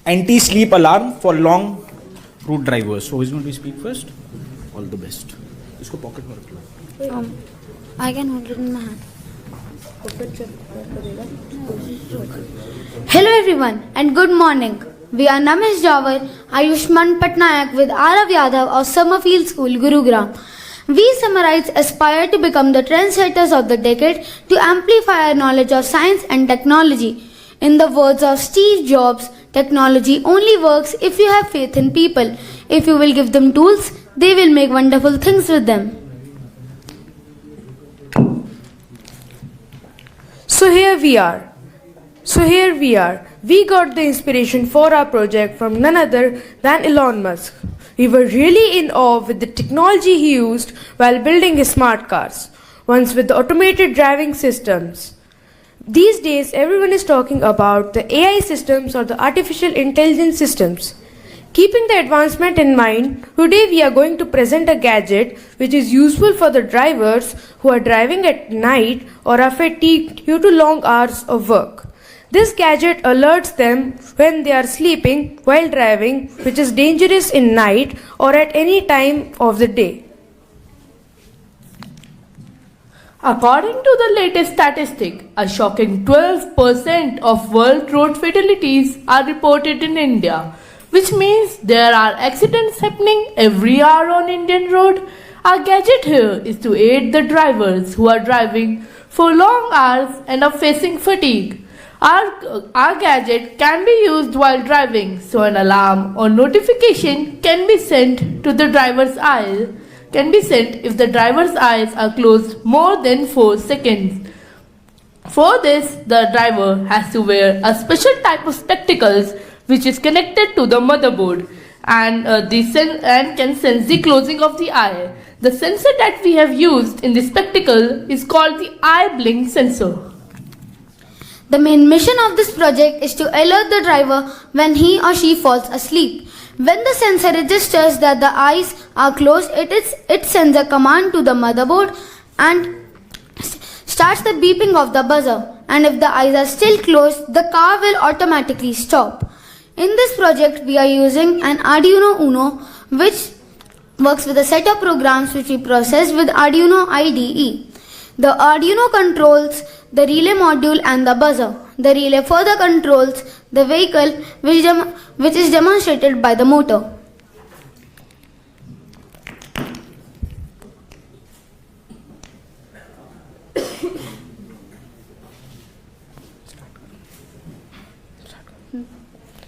anti-sleep alarm for long route drivers. So who's going to speak first? All the best. इसको pocket में रख लो. I can hold it in my hand. Hello everyone and good morning. We are Namesh Jawar, Ayushman Patnaik with Arav Yadav of Summerfield School, Gurugram. We summarize aspire to become the trendsetters of the decade to amplify our knowledge of science and technology. In the words of Steve Jobs, technology only works if you have faith in people. If you will give them tools, they will make wonderful things with them. So here we are. We got the inspiration for our project from none other than Elon Musk. We were really in awe with the technology he used while building his smart cars, once with the automated driving systems. These days, everyone is talking about the AI systems or the artificial intelligence systems. Keeping the advancement in mind, today we are going to present a gadget which is useful for the drivers who are driving at night or are fatigued due to long hours of work. This gadget alerts them when they are sleeping while driving, which is dangerous in night or at any time of the day. According to the latest statistic, a shocking 12% of world road fatalities are reported in India, which means there are accidents happening every hour on Indian road. Our gadget here is to aid the drivers who are driving for long hours and are facing fatigue. Our gadget can be used while driving, so an alarm or notification can be sent to the driver's eye. Can be sent if the driver's eyes are closed more than 4 seconds. For this, the driver has to wear a special type of spectacles which is connected to the motherboard and can sense the closing of the eye. The sensor that we have used in the spectacle is called the eye blink sensor. The main mission of this project is to alert the driver when he or she falls asleep. When the sensor registers that the eyes are closed, it sends a command to the motherboard and starts the beeping of the buzzer. And if the eyes are still closed, the car will automatically stop. In this project, we are using an Arduino Uno, which works with a set of programs which we process with Arduino IDE. The Arduino controls the relay module and the buzzer. The relay further controls the vehicle, which is demonstrated by the motor.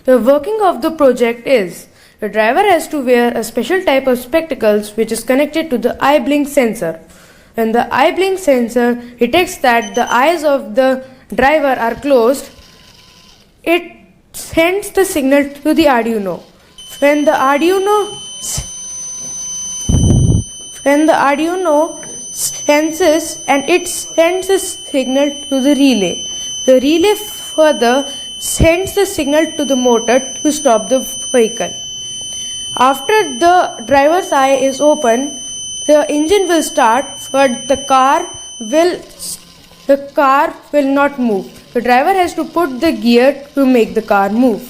The working of the project is, the driver has to wear a special type of spectacles which is connected to the eye blink sensor. When the eye blink sensor detects that the eyes of the driver are closed, it sends the signal to the Arduino. When the Arduino senses and it sends the signal to the relay. The relay further sends the signal to the motor to stop the vehicle. After the driver's eye is open, the engine will start, but the car will not move. The driver has to put the gear to make the car move.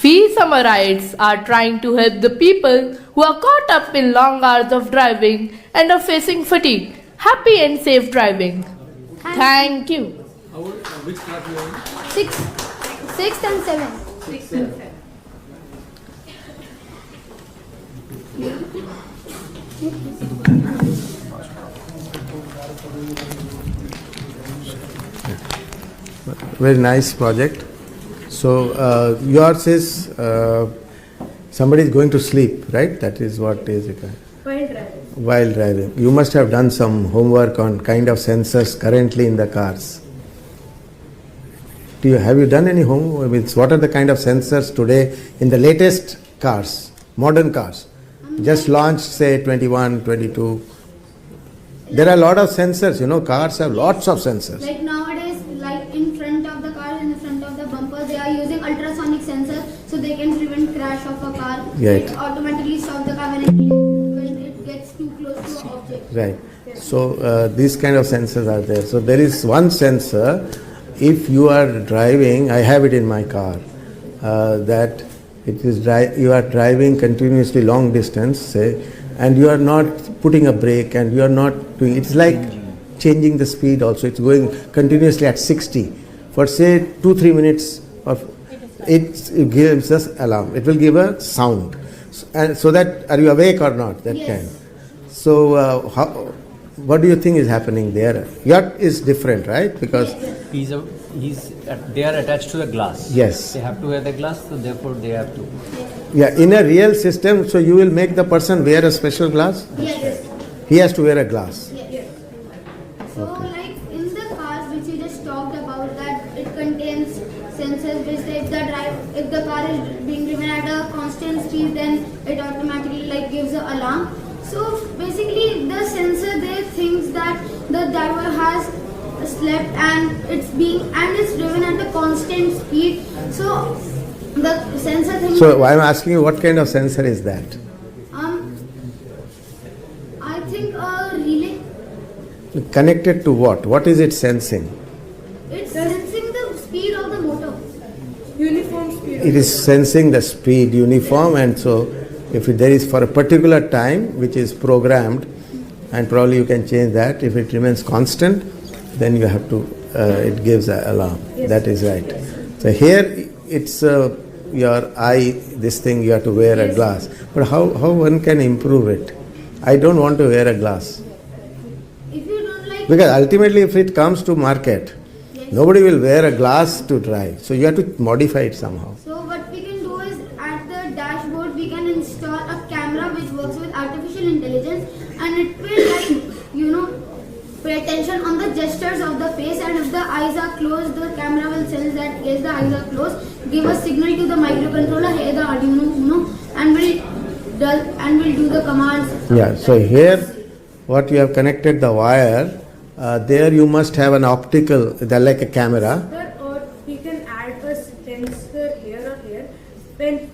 We summarites are trying to help the people who are caught up in long hours of driving and are facing fatigue. Happy and safe driving. Thank you. Which class you are in? Sixth and seventh. Very nice project. So yours is somebody is going to sleep, right? That is what is it? While driving. You must have done some homework on kind of sensors currently in the cars. Have you done any homework? What are the kind of sensors today in the latest cars, modern cars? Just launched, say 21, 22. There are a lot of sensors, cars have lots of sensors. Like nowadays, like in front of the car, in the front of the bumper, they are using ultrasonic sensors so they can prevent crash of a car. Right. It automatically stops the car when it gets too close to an object. Right. So these kind of sensors are there. So there is one sensor. If you are driving, I have it in my car, that it is you are driving continuously long distance, say, and you are not putting a brake, and you are not doing. It's like changing the speed. Also, it's going continuously at 60 for say 2-3 minutes. Of it gives us alarm. It will give a sound, and so that are you awake or not? That Yes. kind. So what do you think is happening there? Yacht is different, right? Because they are attached to the glass. yes, They have to wear the glass, so therefore they have to. yeah, in a real system, so you will make the person wear a special glass. Yes. He has to wear a glass. Yes. So, like in the cars which you just talked about, that it contains sensors which if the car is being driven at a constant speed, then it automatically like gives an alarm. So basically, the sensor there thinks that the driver has slept and it's driven at a constant speed. So the sensor thinks. So I'm asking you, what kind of sensor is that? I think a relay. Connected to what? What is it sensing? It's sensing the speed of the motor. Uniform speed. It is sensing the speed uniform, and so if there is for a particular time which is programmed, and probably you can change that. If it remains constant, then you have to. It gives an alarm. Yes. That is right. So here it's your eye. This thing you have to wear a glass. But how one can improve it? I don't want to wear a glass. If you don't like. Because ultimately, if it comes to market, Yes. nobody will wear a glass to drive. So you have to modify it somehow. So what we can do is at the dashboard we can install a camera which works with artificial intelligence, and it will pay attention on the gestures of the face, and if the eyes are closed, the camera will sense that yes, the eyes are closed, give a signal to the microcontroller, hey, the Arduino Uno, and will do the commands. Yeah. So here, what you have connected the wire. There you must have an optical, like a camera. Or we can add a sensor here or here. When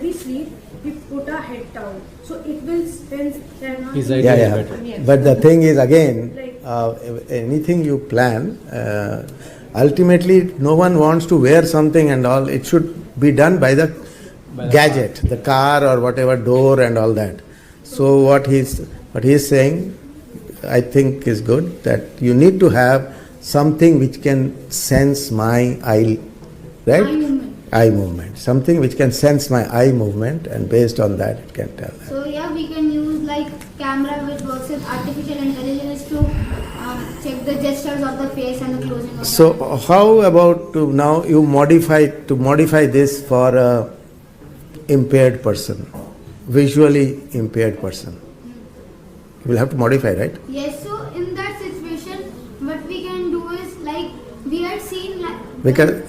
we sleep, we put our head down, so it will sense that. His idea is better. Yes. But the thing is again, anything you plan, ultimately no one wants to wear something and all. It should be done by the gadget, the car or whatever, door and all that. So what he's saying, I think is good, that you need to have something which can sense my eye, right? Eye movement. Eye movement. Something which can sense my eye movement, and based on that it can tell that. So yeah, we can use like camera which works with artificial intelligence to check the gestures of the face and the closing of So the eyes. how about now you modify this for a impaired person, visually impaired person? You will have to modify, right? Yes, so in that situation, what we can do is like we had seen like Because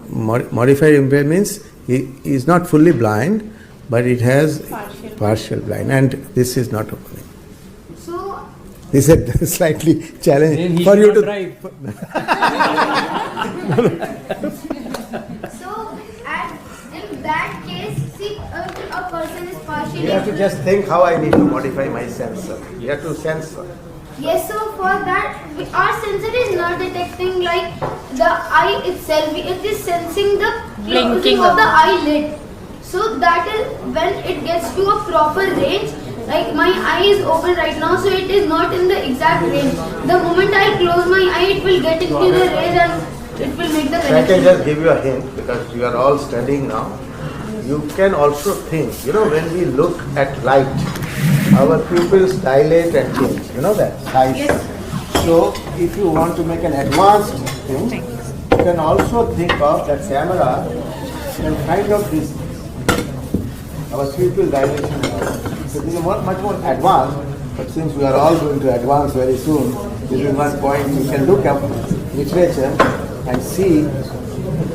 modified impaired means he is not fully blind, but it has partial blind, and this is not opening. so This is slightly Then challenging he for you should to. not drive. in that case, see if a person is partially You have to just think how I need to modify my sensor. You have to sense. Yes, so for that, our sensor is not detecting like the eye itself. It is sensing the closing of the eyelid. So that is when it gets to a proper range. Like my eye is open right now, so it is not in the exact range. The moment I close my eye, it will get into the range and it will make the So I can connection. just give you a hint, because you are all studying now. You can also think, when we look at light, our pupils dilate and change. You know that? Size. Yes. So if you want to make an advanced thing, you can also think of that camera can find out this, our pupil dilation. So this is much more advanced, but since we are all going to advance very soon, this is one point you can look up literature and see,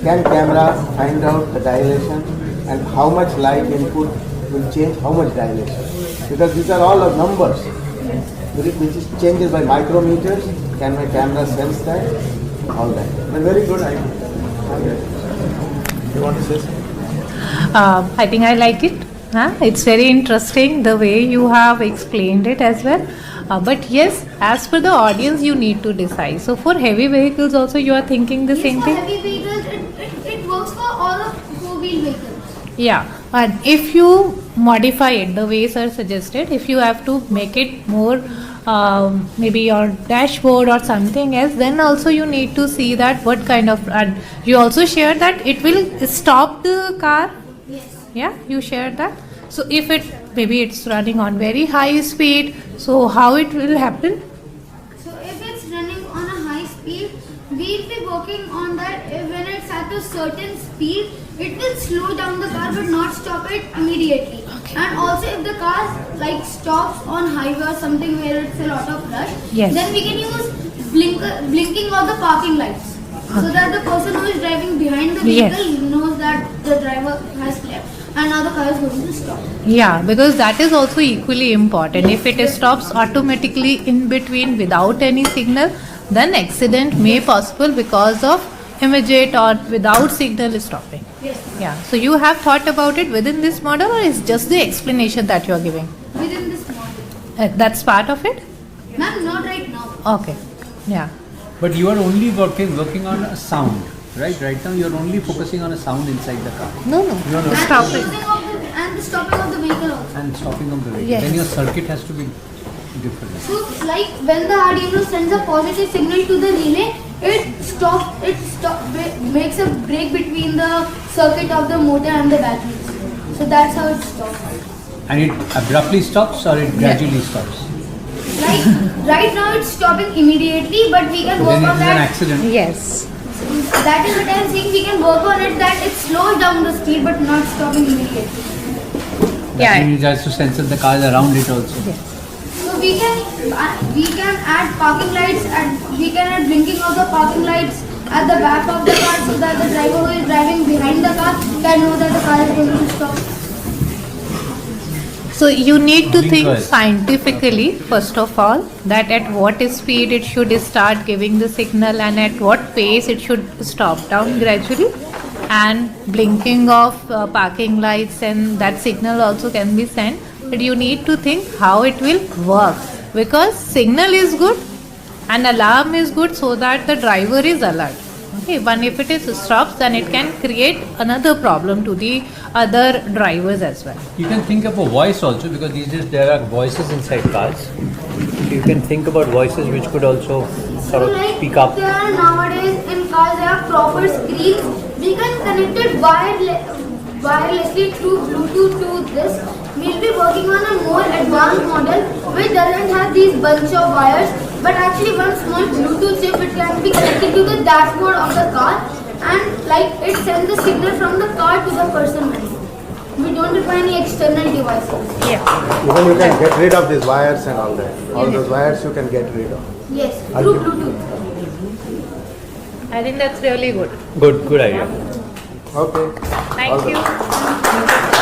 can camera find out the dilation and how much light input will change how much dilation. Because these are all numbers, which is changes by micrometers. Can my camera sense that? All that. But very good idea. You want to say something? I think I like it. It's very interesting the way you have explained it as well. But yes, as per the audience, you need to decide. So for heavy vehicles also, you are thinking the same For thing? heavy vehicles, it works for all of four-wheel vehicles. Yeah, and if you modify it the way sir suggested, if you have to make it more maybe your dashboard or something else, then also you need to see that what kind of, and you also shared that it will stop the car. Yes. Yeah, you shared that. So if it maybe it's running on very high speed, so how it will happen? So if it's running on a high speed, we'll be working on that. When it's at a certain speed, it will slow down the car but not stop it immediately. And also if the car like stops on highway or something where it's a lot of rush, Yes. then we can use blinking of the parking lights. So that the person who is driving behind the vehicle Yes. knows that the driver has left and now the car is going to stop. Yeah, because that is also equally important. If it stops automatically in between without any signal, then accident may possible because of immediate or without signal stopping. Yes. Yeah, so you have thought about it within this model, or is just the explanation that you are giving? Within this model. That's part of it? Ma'am, not right now. Okay. Yeah. But you are only working on a sound, right? Right now you are only focusing on a sound inside the car No. No, no. Stop And the it. using of and the stopping of the vehicle also. and stopping of the vehicle. Yes. Then your circuit has to be different. So, like when the Arduino sends a positive signal to the relay, makes a break between the circuit of the motor and the batteries. So that's how it stops. And it abruptly stops or it gradually stops. Like right now it's stopping immediately, but we can So work then it on is an that. accident. Yes. That is what I am saying. We can work on it that it slows down the speed, but not stopping immediately. That means it has to censor the cars around it also. So we can add parking lights and we can add blinking of the parking lights at the back of the car so that the driver who is driving behind the car can know that the car is going to stop. So you need to think Blinkers. scientifically, first of all, that at what speed it should start giving the signal and at what pace it should stop down gradually. And blinking of parking lights and that signal also can be sent. But you need to think how it will work, because signal is good and alarm is good so that the driver is alert. Okay, but if it is stops, then it can create another problem to the other drivers as well. You can think of a voice also, because these days there are voices inside cars. You can think about voices which could also sort of like speak up. there are nowadays in cars there are proper screens. We can connect it wirelessly through Bluetooth to this. We'll be working on a more advanced model which doesn't have these bunch of wires, but actually one small Bluetooth chip which can be connected to the dashboard of the car, and like it sends the signal from the car to the person. We don't require any external devices. Even you can get rid of these wires and all that. All those wires you can get rid of. Yes, through Bluetooth. I think that's really good. Good idea. Okay. Thank you.